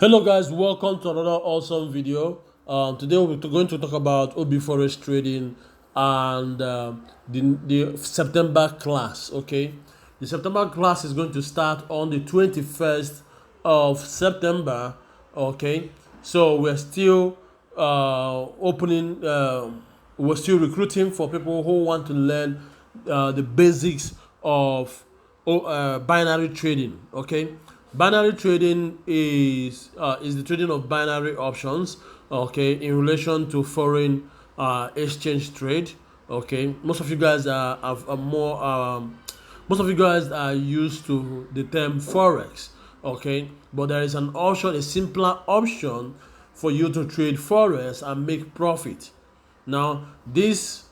Hello guys, welcome to another awesome video. Today we're going to talk about OB Forex trading and the September class. Okay, the September class is going to start on the 21st of September. Okay, so we're still recruiting for people who want to learn the basics of binary trading. Okay, binary trading is the trading of binary options. Okay, in relation to foreign exchange trade. Okay, most of you guys are used to the term forex. Okay, but there is an option, a simpler option for you to trade forex and make profit. Now this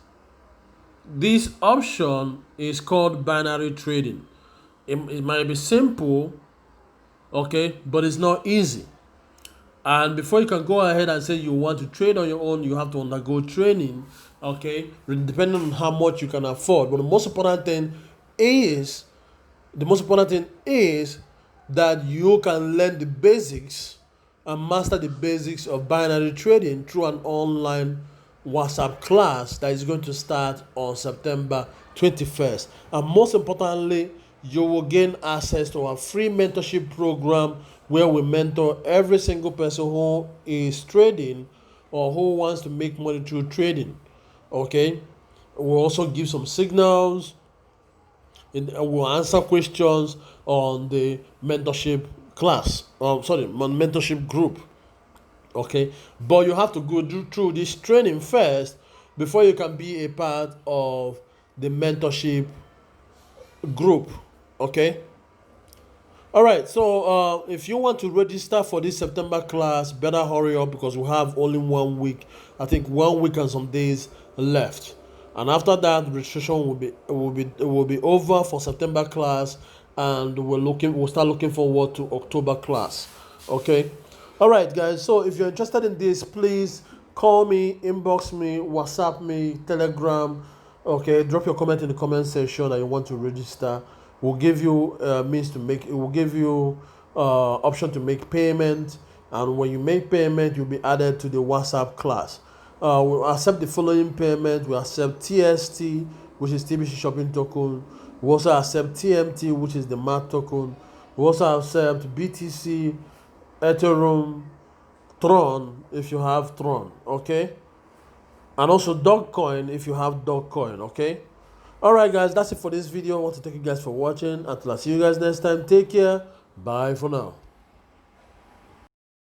option is called binary trading. It might be simple, okay, but it's not easy. And before you can go ahead and say you want to trade on your own, you have to undergo training, okay, depending on how much you can afford. But is the most important thing is that you can learn the basics and master the basics of binary trading through an online WhatsApp class that is going to start on September 21st. And most importantly, you will gain access to our free mentorship program where we mentor every single person who is trading or who wants to make money through trading. Okay, we'll also give some signals and we'll answer questions on the mentorship class. On mentorship group. Okay, but you have to go through this training first before you can be a part of the mentorship group. Okay. All right. So if you want to register for this September class, better hurry up because we have only 1 week. I think 1 week and some days left. And after that, registration will be over for September class, and we'll start looking forward to October class. Okay. All right, guys. So if you're interested in this, please call me, inbox me, WhatsApp me, Telegram. Okay, drop your comment in the comment section that you want to register. We'll give you means to make. It will give you option to make payment, and when you make payment, you'll be added to the WhatsApp class. We'll accept the following payment. We accept TST, which is TBC shopping token. We also accept TMT, which is the MAT token. We also accept BTC, Ethereum, Tron if you have Tron. Okay, and also Dogecoin if you have Dogecoin. Okay. Alright guys, that's it for this video. I want to thank you guys for watching. Until I see you guys next time, take care. Bye for now.